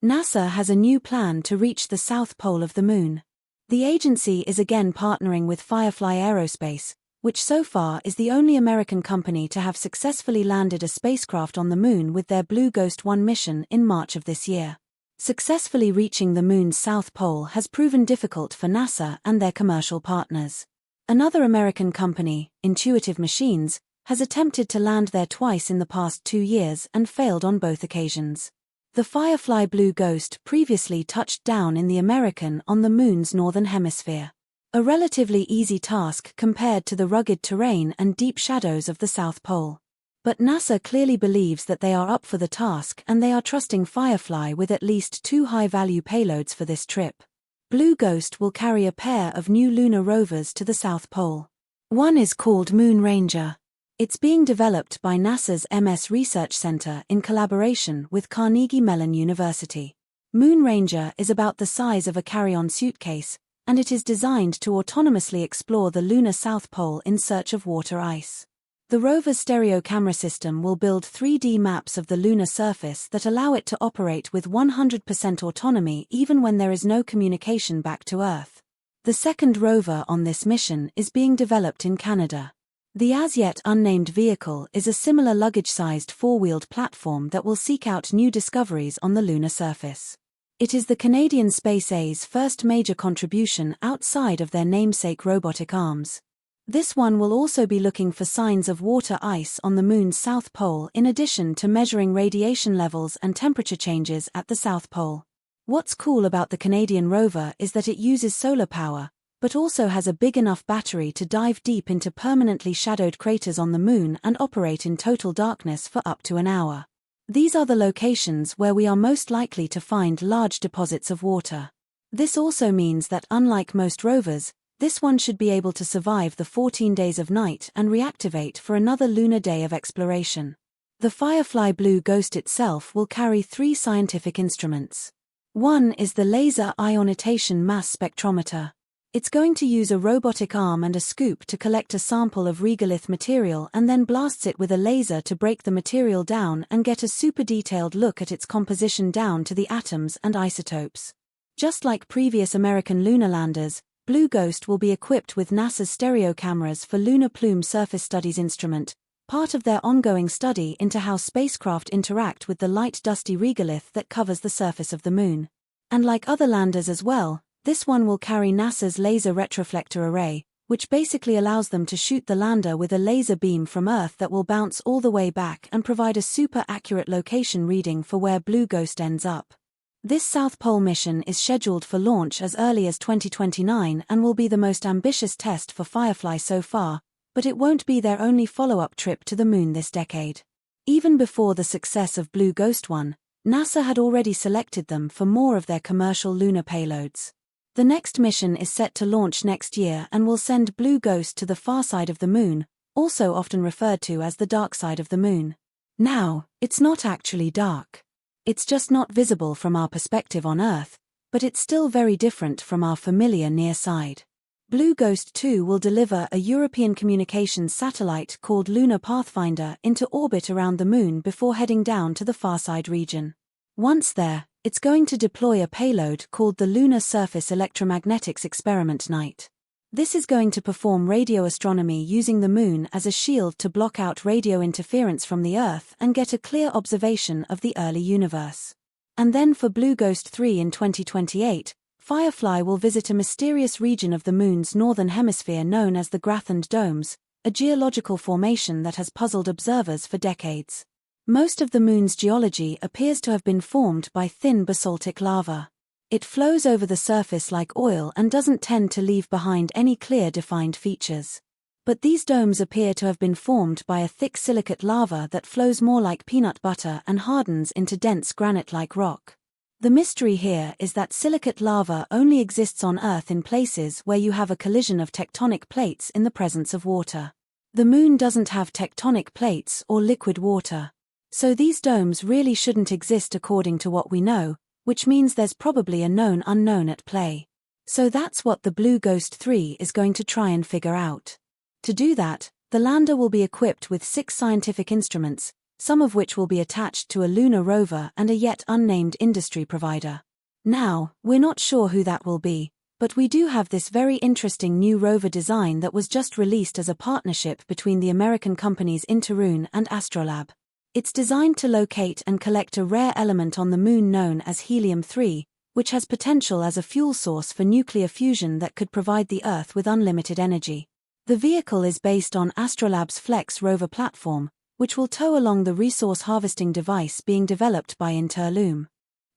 NASA has a new plan to reach the south pole of the Moon. The agency is again partnering with Firefly Aerospace, which so far is the only American company to have successfully landed a spacecraft on the Moon with their Blue Ghost 1 mission in March of this year. Successfully reaching the Moon's south pole has proven difficult for NASA and their commercial partners. Another American company, Intuitive Machines, has attempted to land there twice in the past 2 years and failed on both occasions. The Firefly Blue Ghost previously touched down in the American on the Moon's northern hemisphere. A relatively easy task compared to the rugged terrain and deep shadows of the South Pole. But NASA clearly believes that they are up for the task and they are trusting Firefly with at least 2 high-value payloads for this trip. Blue Ghost will carry a pair of new lunar rovers to the South Pole. One is called Moon Ranger. It's being developed by NASA's MS Research Center in collaboration with Carnegie Mellon University. Moon Ranger is about the size of a carry-on suitcase, and it is designed to autonomously explore the lunar South Pole in search of water ice. The rover's stereo camera system will build 3D maps of the lunar surface that allow it to operate with 100% autonomy even when there is no communication back to Earth. The second rover on this mission is being developed in Canada. The as-yet unnamed vehicle is a similar luggage-sized 4-wheeled platform that will seek out new discoveries on the lunar surface. It is the Canadian Space A's first major contribution outside of their namesake robotic arms. This one will also be looking for signs of water ice on the Moon's south pole in addition to measuring radiation levels and temperature changes at the South Pole. What's cool about the Canadian rover is that it uses solar power, but also has a big enough battery to dive deep into permanently shadowed craters on the Moon and operate in total darkness for up to an hour. These are the locations where we are most likely to find large deposits of water. This also means that unlike most rovers, this one should be able to survive the 14 days of night and reactivate for another lunar day of exploration. The Firefly Blue Ghost itself will carry 3 scientific instruments. One is the Laser Ionotation Mass Spectrometer. It's going to use a robotic arm and a scoop to collect a sample of regolith material and then blasts it with a laser to break the material down and get a super detailed look at its composition down to the atoms and isotopes. Just like previous American lunar landers, Blue Ghost will be equipped with NASA's stereo cameras for Lunar Plume Surface Studies instrument, part of their ongoing study into how spacecraft interact with the light dusty regolith that covers the surface of the Moon. And like other landers as well, this one will carry NASA's Laser Retroflector Array, which basically allows them to shoot the lander with a laser beam from Earth that will bounce all the way back and provide a super accurate location reading for where Blue Ghost ends up. This South Pole mission is scheduled for launch as early as 2029 and will be the most ambitious test for Firefly so far, but it won't be their only follow-up trip to the Moon this decade. Even before the success of Blue Ghost 1, NASA had already selected them for more of their commercial lunar payloads. The next mission is set to launch next year and will send Blue Ghost to the far side of the Moon, also often referred to as the dark side of the Moon. Now, it's not actually dark. It's just not visible from our perspective on Earth, but it's still very different from our familiar near side. Blue Ghost 2 will deliver a European communications satellite called Lunar Pathfinder into orbit around the Moon before heading down to the far side region. Once there, it's going to deploy a payload called the Lunar Surface Electromagnetics Experiment Night. This is going to perform radio astronomy using the Moon as a shield to block out radio interference from the Earth and get a clear observation of the early universe. And then for Blue Ghost 3 in 2028, Firefly will visit a mysterious region of the Moon's northern hemisphere known as the Grathand Domes, a geological formation that has puzzled observers for decades. Most of the Moon's geology appears to have been formed by thin basaltic lava. It flows over the surface like oil and doesn't tend to leave behind any clear defined features. But these domes appear to have been formed by a thick silicate lava that flows more like peanut butter and hardens into dense granite-like rock. The mystery here is that silicate lava only exists on Earth in places where you have a collision of tectonic plates in the presence of water. The Moon doesn't have tectonic plates or liquid water. So these domes really shouldn't exist according to what we know, which means there's probably a known unknown at play. So that's what the Blue Ghost 3 is going to try and figure out. To do that, the lander will be equipped with 6 scientific instruments, some of which will be attached to a lunar rover and a yet unnamed industry provider. Now, we're not sure who that will be, but we do have this very interesting new rover design that was just released as a partnership between the American companies Interune and Astrolab. It's designed to locate and collect a rare element on the Moon known as helium-3, which has potential as a fuel source for nuclear fusion that could provide the Earth with unlimited energy. The vehicle is based on Astrolab's Flex rover platform, which will tow along the resource harvesting device being developed by Interlume.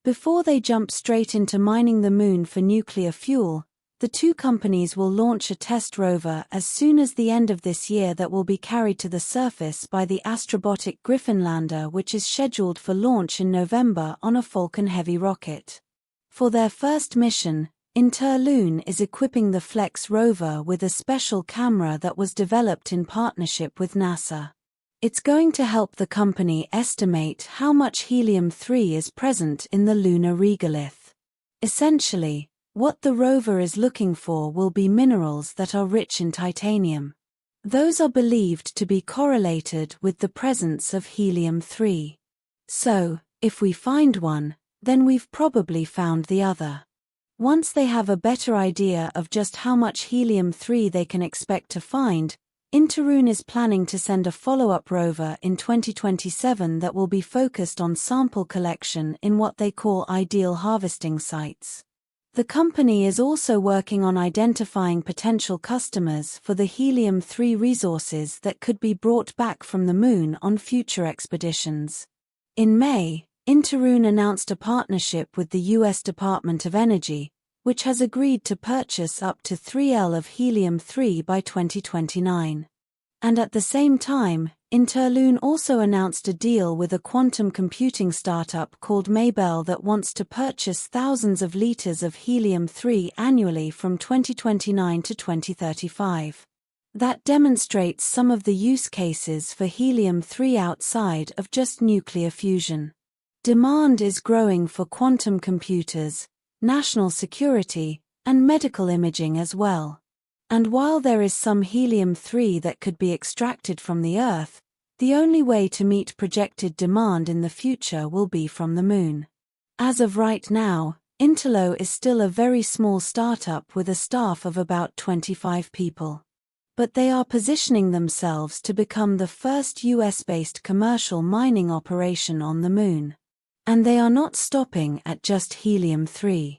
Before they jump straight into mining the Moon for nuclear fuel, the two companies will launch a test rover as soon as the end of this year that will be carried to the surface by the Astrobotic Griffin lander, which is scheduled for launch in November on a Falcon Heavy rocket. For their first mission, Interlume is equipping the Flex rover with a special camera that was developed in partnership with NASA. It's going to help the company estimate how much helium-3 is present in the lunar regolith. Essentially, what the rover is looking for will be minerals that are rich in titanium. Those are believed to be correlated with the presence of helium-3. So, if we find one, then we've probably found the other. Once they have a better idea of just how much helium-3 they can expect to find, Interune is planning to send a follow-up rover in 2027 that will be focused on sample collection in what they call ideal harvesting sites. The company is also working on identifying potential customers for the helium-3 resources that could be brought back from the Moon on future expeditions. In May, Interune announced a partnership with the U.S. Department of Energy, which has agreed to purchase up to 3L of helium-3 by 2029. And at the same time, Interlume also announced a deal with a quantum computing startup called Maybell that wants to purchase thousands of liters of helium-3 annually from 2029 to 2035. That demonstrates some of the use cases for helium-3 outside of just nuclear fusion. Demand is growing for quantum computers, national security, and medical imaging as well. And while there is some helium-3 that could be extracted from the Earth, the only way to meet projected demand in the future will be from the Moon. As of right now, Interlo is still a very small startup with a staff of about 25 people. But they are positioning themselves to become the first US-based commercial mining operation on the Moon. And they are not stopping at just helium-3.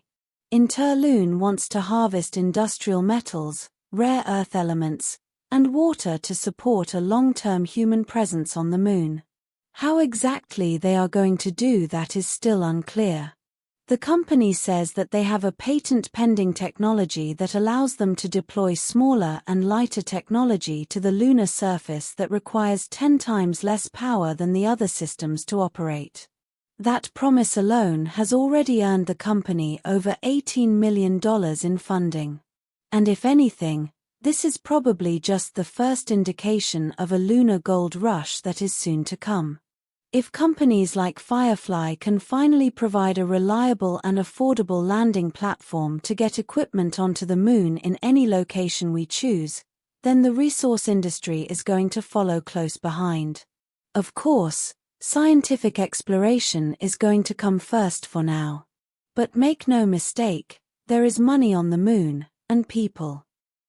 Interlume wants to harvest industrial metals, rare earth elements, and water to support a long-term human presence on the Moon. How exactly they are going to do that is still unclear. The company says that they have a patent-pending technology that allows them to deploy smaller and lighter technology to the lunar surface that requires 10 times less power than the other systems to operate. That promise alone has already earned the company over $18 million in funding. And if anything, this is probably just the first indication of a lunar gold rush that is soon to come. If companies like Firefly can finally provide a reliable and affordable landing platform to get equipment onto the Moon in any location we choose, then the resource industry is going to follow close behind. Of course, scientific exploration is going to come first for now. But make no mistake, there is money on the Moon, and people.